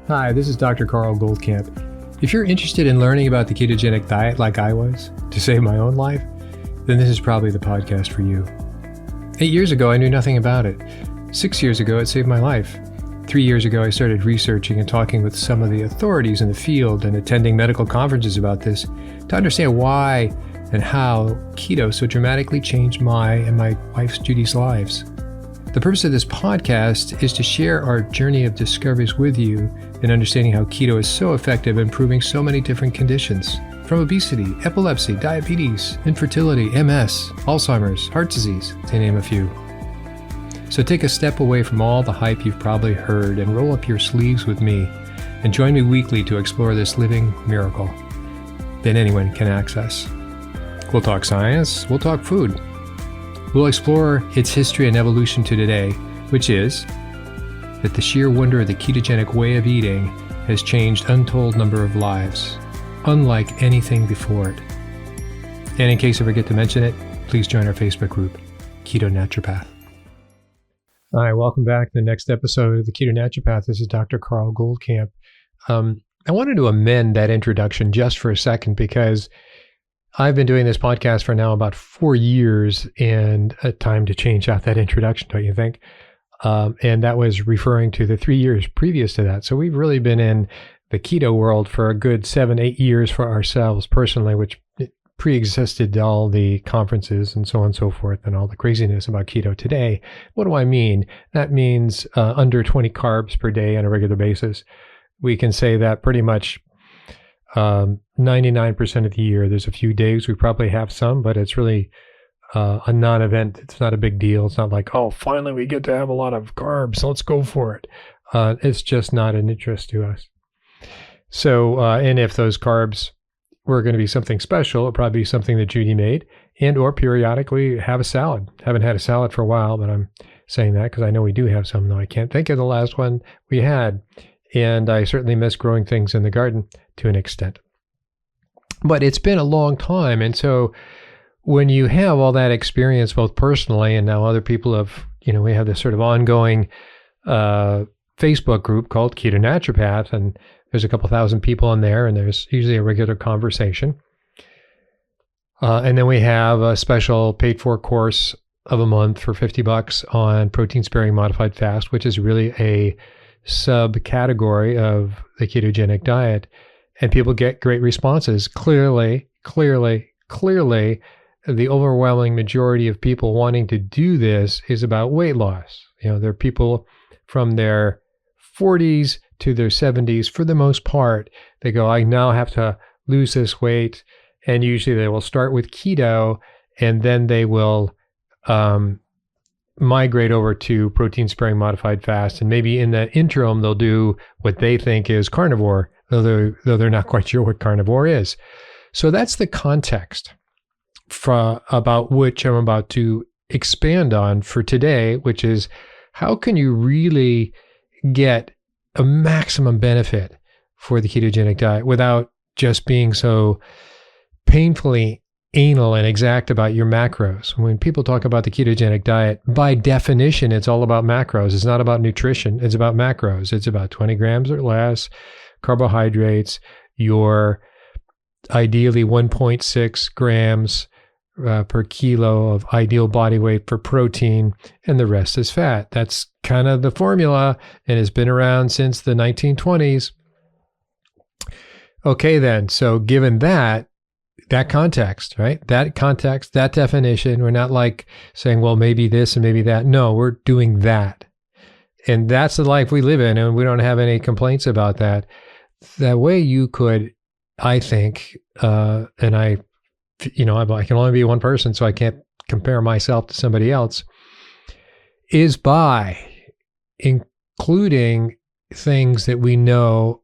Hi, this is Dr. Carl Goldkamp. If you're interested in learning about the ketogenic diet like I was, to save my own life, then this is probably the podcast for you. 8 years ago, I knew nothing about it. 6 years ago, it saved my life. 3 years ago, I started researching and talking with some of the authorities in the field and attending medical conferences about this to understand why and how keto so dramatically changed my and my wife's Judi's lives. The purpose of this podcast is to share our journey of discoveries with you in understanding how keto is so effective in improving so many different conditions, from obesity, epilepsy, diabetes, infertility, MS, Alzheimer's, heart disease, to name a few. So take a step away from all the hype you've probably heard and roll up your sleeves with me and join me weekly to explore this living miracle that anyone can access. We'll talk science, we'll talk food. We'll explore its history and evolution to today, which is that the sheer wonder of the ketogenic way of eating has changed untold number of lives, unlike anything before it. And in case I forget to mention it, please join our Facebook group, Keto Naturopath. Hi, welcome back to the next episode of the Keto Naturopath. This is Dr. Carl Goldkamp. I wanted to amend that introduction just for a second because I've been doing this podcast for now about 4 years, and a time to change out that introduction, don't you think? And that was referring to the 3 years previous to that. So we've really been in the keto world for a good 7-8 years for ourselves personally, which pre-existed all the conferences and so on and so forth and all the craziness about keto today. What do I mean? That means under 20 carbs per day on a regular basis. We can say that pretty much 99% of the year. There's a few days we probably have some, but it's really a non-event. It's not a big deal. It's not like, oh, finally we get to have a lot of carbs, let's go for it. It's just not an interest to us. So, and if those carbs were going to be something special, it'd probably be something that Judi made, and or periodically have a salad. Haven't had a salad for a while, but I'm saying that because I know we do have some, though I can't think of the last one we had. And I certainly miss growing things in the garden to an extent. But it's been a long time. And so when you have all that experience, both personally and now other people have, we have this sort of ongoing Facebook group called Keto Naturopath, and there's a couple thousand people in there, and there's usually a regular conversation. And then we have a special paid-for course of a month for $50 on protein-sparing modified fast, which is really a subcategory of the ketogenic diet, and people get great responses. Clearly, the overwhelming majority of people wanting to do this is about weight loss. There are people from their 40s to their 70s, for the most part. They go, I now have to lose this weight, and usually they will start with keto, and then they will migrate over to protein-sparing modified fast, and maybe in the interim they'll do what they think is carnivore, though they're not quite sure what carnivore is. So that's the context about which I'm about to expand on for today, which is how can you really get a maximum benefit for the ketogenic diet without just being so painfully anal and exact about your macros. When people talk about the ketogenic diet, by definition, it's all about macros. It's not about nutrition. It's about macros. It's about 20 grams or less carbohydrates, your ideally 1.6 grams per kilo of ideal body weight for protein, and the rest is fat. That's kind of the formula, and it's been around since the 1920s. Okay, then. So given that context, right? That context, that definition, we're not like saying, well, maybe this and maybe that. No, we're doing that. And that's the life we live in, and we don't have any complaints about that. That way you could, I think, and I can only be one person, so I can't compare myself to somebody else, is by including things that we know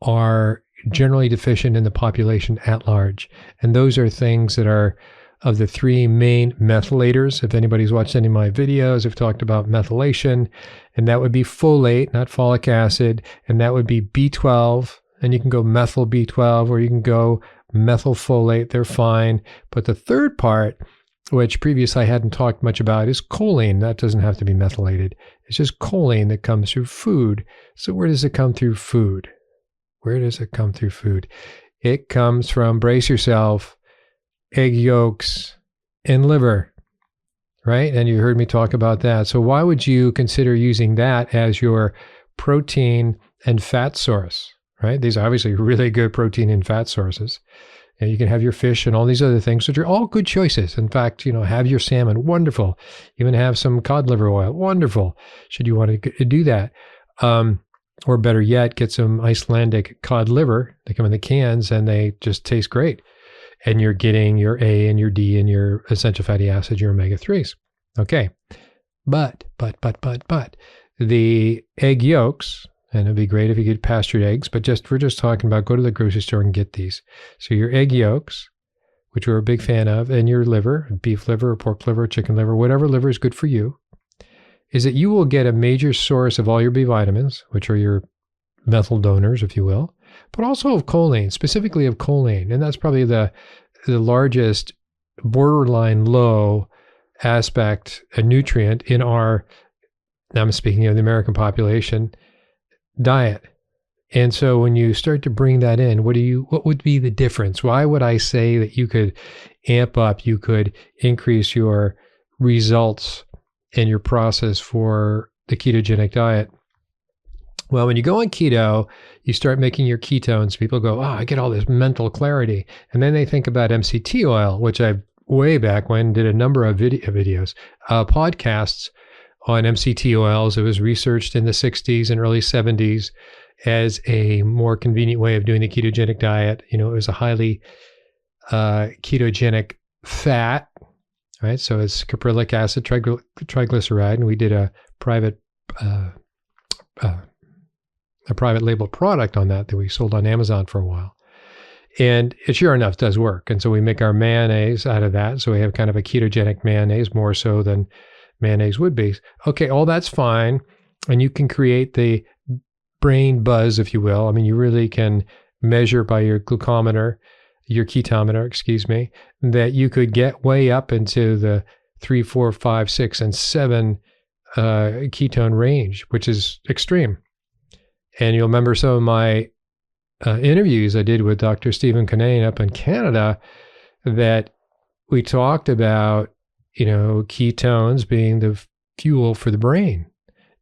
are generally deficient in the population at large. And those are things that are of the three main methylators. If anybody's watched any of my videos, I've talked about methylation, and that would be folate, not folic acid, and that would be B12, and you can go methyl B12 or you can go methylfolate, they're fine. But the third part which previously I hadn't talked much about, is choline. That doesn't have to be methylated. It's just choline that comes through food. So where does it come through food? Where does it come through food? It comes from, brace yourself, egg yolks and liver, right? And you heard me talk about that. So why would you consider using that as your protein and fat source, right? These are obviously really good protein and fat sources. And you can have your fish and all these other things, which are all good choices. In fact, have your salmon, wonderful. Even have some cod liver oil, wonderful, should you want to do that. Or better yet, get some Icelandic cod liver. They come in the cans and they just taste great. And you're getting your A and your D and your essential fatty acids, your omega-3s. Okay. But, the egg yolks, and it'd be great if you get pastured eggs, but we're just talking about go to the grocery store and get these. So your egg yolks, which we're a big fan of, and your liver, beef liver, or pork liver, chicken liver, whatever liver is good for you, is that you will get a major source of all your B vitamins, which are your methyl donors, if you will, but also of choline, specifically of choline. And that's probably the largest borderline low aspect, a nutrient in our, I'm speaking of the American population, diet. And so when you start to bring that in, what would be the difference? Why would I say that you could amp up, you could increase your results in your process for the ketogenic diet? Well, when you go on keto, you start making your ketones. People go, I get all this mental clarity. And then they think about MCT oil, which I way back when did a number of podcasts on MCT oils. It was researched in the 60s and early 70s as a more convenient way of doing the ketogenic diet. It was a highly ketogenic fat, right? So it's caprylic acid, triglyceride, and we did a private label product on that we sold on Amazon for a while. And it sure enough does work. And so we make our mayonnaise out of that. So we have kind of a ketogenic mayonnaise, more so than mayonnaise would be. Okay, all that's fine. And you can create the brain buzz, if you will. I mean, you really can measure by your glucometer, your ketometer, that you could get way up into the 3, 4, 5, 6, and 7 ketone range, which is extreme. And you'll remember some of my interviews I did with Dr. Stephen Kinane up in Canada, that we talked about, ketones being the fuel for the brain,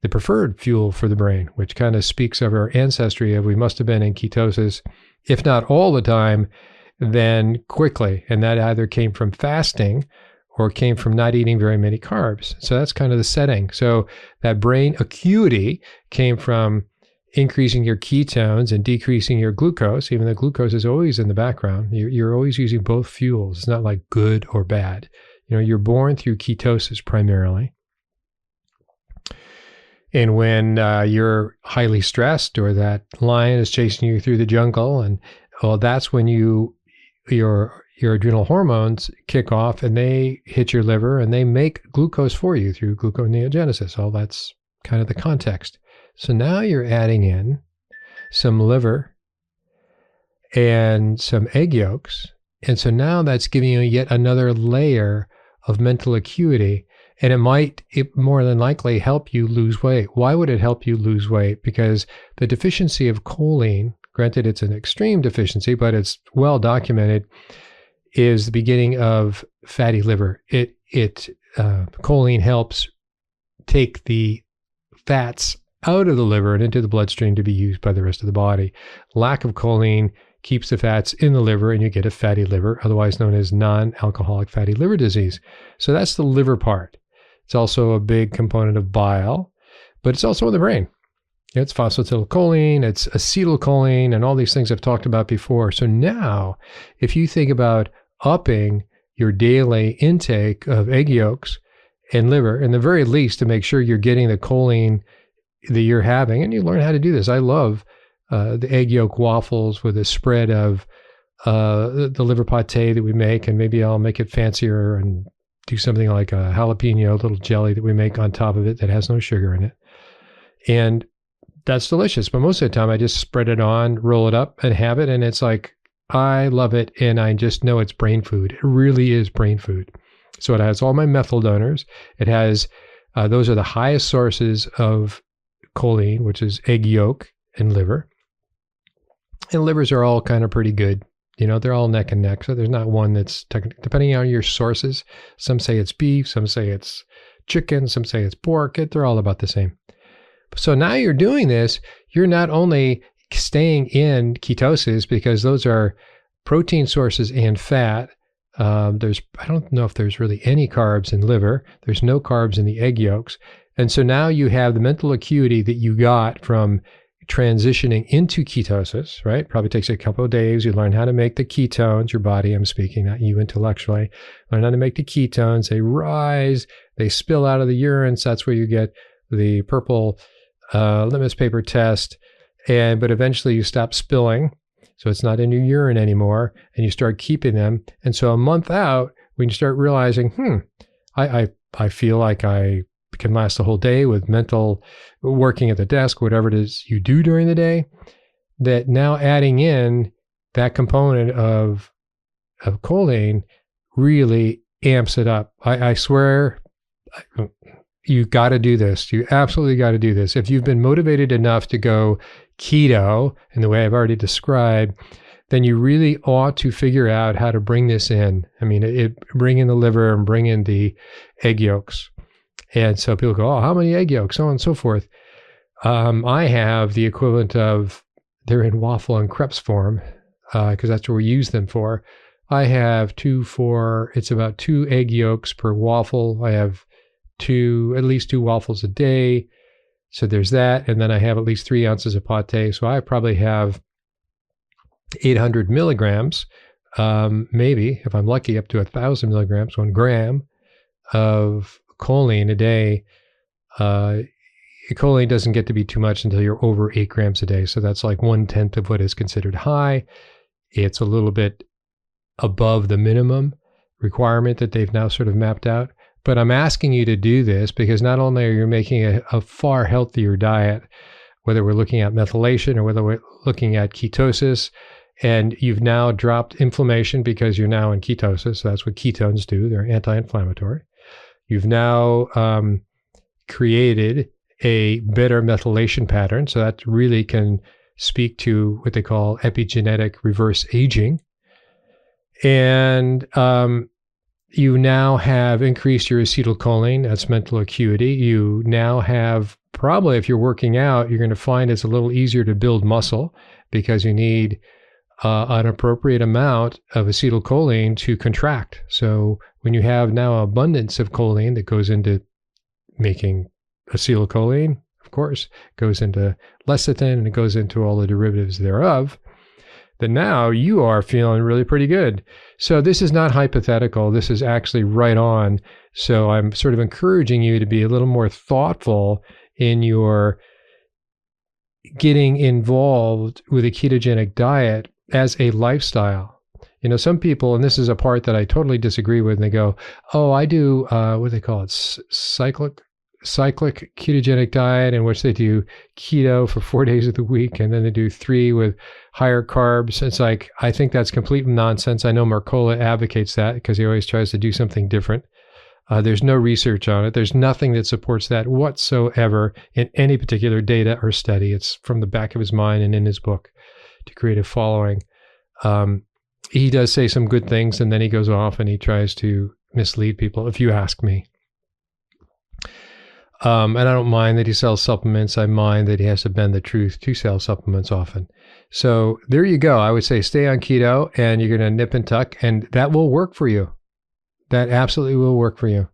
the preferred fuel for the brain, which kind of speaks of our ancestry of we must have been in ketosis, if not all the time, then quickly. And that either came from fasting or came from not eating very many carbs. So that's kind of the setting. So that brain acuity came from increasing your ketones and decreasing your glucose, even though glucose is always in the background. You're always using both fuels. It's not like good or bad. You're born through ketosis primarily. And when you're highly stressed, or that lion is chasing you through the jungle, and that's when your adrenal hormones kick off and they hit your liver and they make glucose for you through gluconeogenesis. All that's kind of the context. So now you're adding in some liver and some egg yolks. And so now that's giving you yet another layer of mental acuity. And it more than likely help you lose weight. Why would it help you lose weight? Because the deficiency of choline, granted it's an extreme deficiency, but it's well documented, is the beginning of fatty liver. Choline helps take the fats out of the liver and into the bloodstream to be used by the rest of the body. Lack of choline keeps the fats in the liver and you get a fatty liver, otherwise known as non-alcoholic fatty liver disease. So that's the liver part. It's also a big component of bile, but it's also in the brain. It's phosphatidylcholine, it's acetylcholine, and all these things I've talked about before. So now, if you think about upping your daily intake of egg yolks and liver, in the very least to make sure you're getting the choline that you're having, and you learn how to do this. I love the egg yolk waffles with a spread of the liver pate that we make, and maybe I'll make it fancier and do something like a jalapeno little jelly that we make on top of it that has no sugar in it. And that's delicious. But most of the time I just spread it on, roll it up and have it. And it's like, I love it. And I just know it's brain food. It really is brain food. So it has all my methyl donors. It has, those are the highest sources of choline, which is egg yolk and liver. And livers are all kind of pretty good. They're all neck and neck. So there's not one that's, depending on your sources, some say it's beef, some say it's chicken, some say it's pork. They're all about the same. So now you're doing this, you're not only staying in ketosis because those are protein sources and fat. I don't know if there's really any carbs in liver. There's no carbs in the egg yolks. And so now you have the mental acuity that you got from transitioning into ketosis, right? Probably takes a couple of days. You learn how to make the ketones, your body, I'm speaking, not you intellectually. Learn how to make the ketones. They rise, they spill out of the urine. So that's where you get the purple litmus paper test. But eventually you stop spilling. So it's not in your urine anymore, and you start keeping them. And so a month out, when you start realizing, I feel like I can last the whole day with mental working at the desk, whatever it is you do during the day, that now adding in that component of choline really amps it up. I swear, you got to do this. You absolutely got to do this. If you've been motivated enough to go keto in the way I've already described, then you really ought to figure out how to bring this in. I mean, bring in the liver and bring in the egg yolks. And so people go, oh, how many egg yolks? So on and so forth. I have the equivalent of, they're in waffle and crepes form, because that's what we use them for. I have it's about 2 egg yolks per waffle. I have at least 2 waffles a day. So there's that. And then I have at least 3 ounces of pate. So I probably have 800 milligrams, maybe, if I'm lucky, up to 1,000 milligrams, 1 gram of choline a day. Choline doesn't get to be too much until you're over 8 grams a day. So that's like 1/10 of what is considered high. It's a little bit above the minimum requirement that they've now sort of mapped out. But I'm asking you to do this because not only are you making a far healthier diet, whether we're looking at methylation or whether we're looking at ketosis, and you've now dropped inflammation because you're now in ketosis. So that's what ketones do. They're anti-inflammatory. You've now created a better methylation pattern. So that really can speak to what they call epigenetic reverse aging. And you now have increased your acetylcholine, that's mental acuity. You now have, probably if you're working out, you're going to find it's a little easier to build muscle because you need an appropriate amount of acetylcholine to contract. So when you have now abundance of choline that goes into making acetylcholine, of course, goes into lecithin and it goes into all the derivatives thereof, then now you are feeling really pretty good. So this is not hypothetical. This is actually right on. So I'm sort of encouraging you to be a little more thoughtful in your getting involved with a ketogenic diet as a lifestyle. Some people, and this is a part that I totally disagree with, and they go, oh, I do, what do they call it? Cyclic ketogenic diet, in which they do keto for 4 days of the week, and then they do 3 with higher carbs. It's like, I think that's complete nonsense. I know Mercola advocates that because he always tries to do something different. There's no research on it. There's nothing that supports that whatsoever in any particular data or study. It's from the back of his mind and in his book to create a following. He does say some good things, and then he goes off and he tries to mislead people, if you ask me. And I don't mind that he sells supplements. I mind that he has to bend the truth to sell supplements often. So there you go. I would say stay on keto and you're going to nip and tuck, and that will work for you. That absolutely will work for you.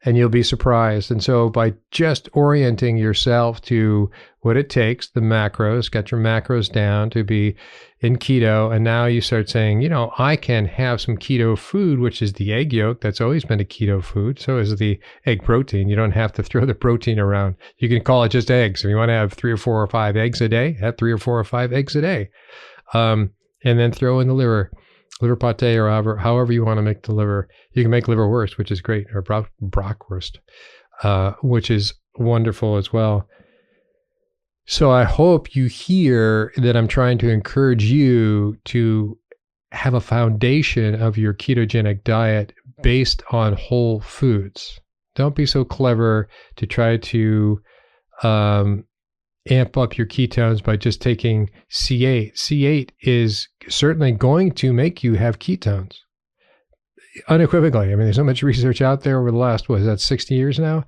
And you'll be surprised. And so by just orienting yourself to what it takes, the macros, got your macros down to be in keto, and now you start saying, I can have some keto food, which is the egg yolk. That's always been a keto food. So is the egg protein. You don't have to throw the protein around. You can call it just eggs. If you want to have 3 or 4 or 5 eggs a day, have 3 or 4 or 5 eggs a day. And then throw in the liver pate, or however you want to make the liver. You can make liverwurst, which is great, or brockwurst, which is wonderful as well. So I hope you hear that I'm trying to encourage you to have a foundation of your ketogenic diet based on whole foods. Don't be so clever to try to amp up your ketones by just taking C8. C8 is certainly going to make you have ketones. Unequivocally. I mean, there's so much research out there over the last, 60 years now?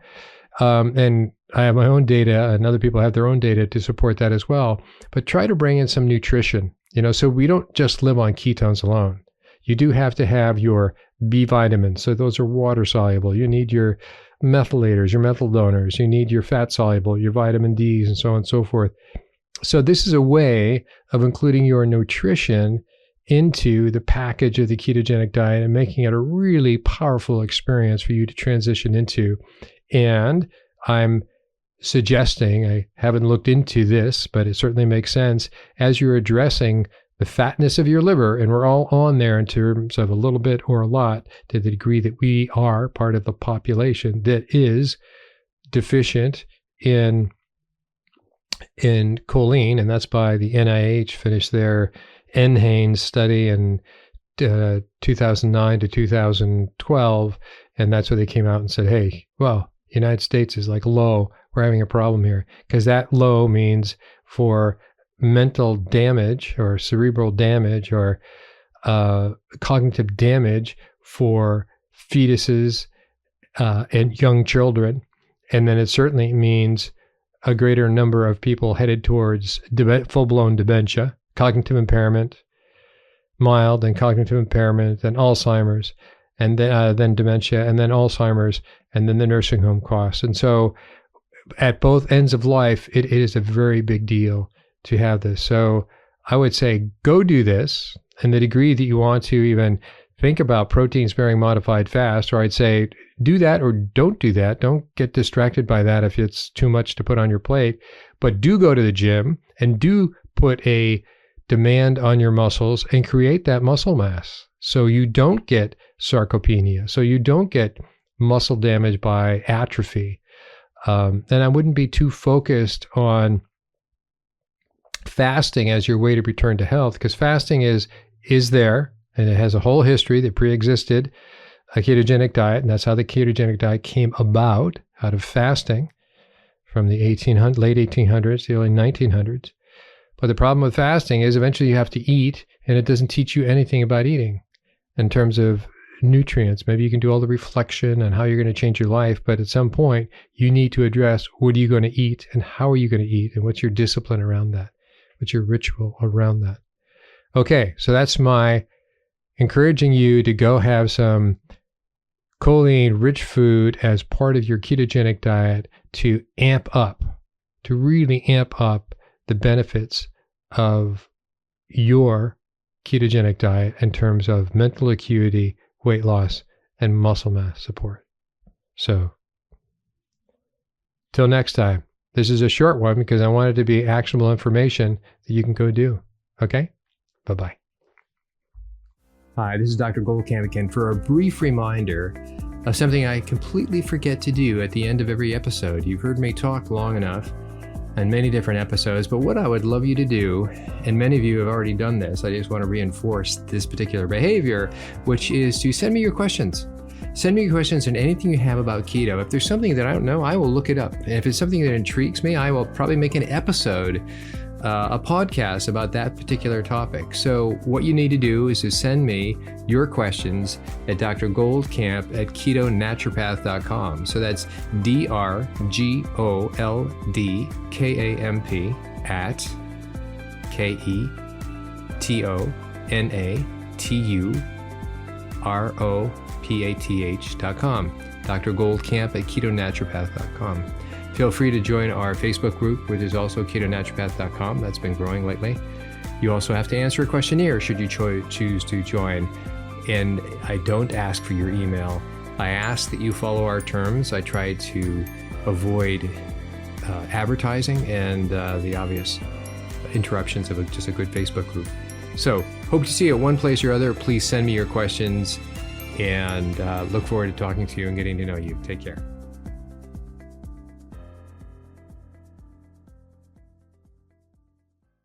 And I have my own data, and other people have their own data to support that as well. But try to bring in some nutrition, so we don't just live on ketones alone. You do have to have your B vitamins. So those are water soluble. You need your methylators, your methyl donors. You need your fat soluble, your vitamin Ds, and so on and so forth. So this is a way of including your nutrition into the package of the ketogenic diet and making it a really powerful experience for you to transition into. And I'm suggesting, I haven't looked into this, but it certainly makes sense, as you're addressing the fatness of your liver, and we're all on there in terms of a little bit or a lot, to the degree that we are part of the population that is deficient in choline, and that's by the NIH, finished their NHANES study in 2009 to 2012, and that's where they came out and said, hey, well, United States is like low, we're having a problem here, because that low means for mental damage or cerebral damage or cognitive damage for fetuses and young children. And then it certainly means a greater number of people headed towards full-blown dementia, cognitive impairment, mild and cognitive impairment, and Alzheimer's, and then dementia, and then Alzheimer's, and then the nursing home costs. And so at both ends of life, it is a very big deal to have this. So I would say go do this, and the degree that you want to even think about protein-sparing modified fast, or I'd say do that or don't do that. Don't get distracted by that if it's too much to put on your plate, but do go to the gym and do put a demand on your muscles and create that muscle mass so you don't get sarcopenia, so you don't get muscle damage by atrophy. And I wouldn't be too focused on fasting as your way to return to health, because fasting is there, and it has a whole history that pre-existed a ketogenic diet, and that's how the ketogenic diet came about, out of fasting from the late 1800s, the early 1900s. But the problem with fasting is eventually you have to eat, and it doesn't teach you anything about eating in terms of nutrients. Maybe you can do all the reflection on how you're going to change your life, but at some point you need to address what are you going to eat and how are you going to eat, and what's your discipline around that? What's your ritual around that? Okay, so that's my encouraging you to go have some choline-rich food as part of your ketogenic diet to really amp up the benefits of your ketogenic diet in terms of mental acuity, weight loss, and muscle mass support. So, till next time. This is a short one because I want it to be actionable information that you can go do. Okay? Bye-bye. Hi, this is Dr. Goldkamp again for a brief reminder of something I completely forget to do at the end of every episode. You've heard me talk long enough in many different episodes, but what I would love you to do, and many of you have already done this, I just want to reinforce this particular behavior, which is to send me your questions. Send me your questions on anything you have about keto. If there's something that I don't know, I will look it up. And if it's something that intrigues me, I will probably make an episode, a podcast about that particular topic. So what you need to do is to send me your questions at drgoldkamp@ketonaturopath.com. So that's DRGOLDKAMP at KETONATUROPATH.com. Dr. Goldkamp at ketonaturopath.com. Feel free to join our Facebook group, which is also ketonaturopath.com. That's been growing lately. You also have to answer a questionnaire should you choose to join. And I don't ask for your email. I ask that you follow our terms. I try to avoid advertising and the obvious interruptions of just a good Facebook group. So hope to see you at one place or other. Please send me your questions, and look forward to talking to you and getting to know you. Take care.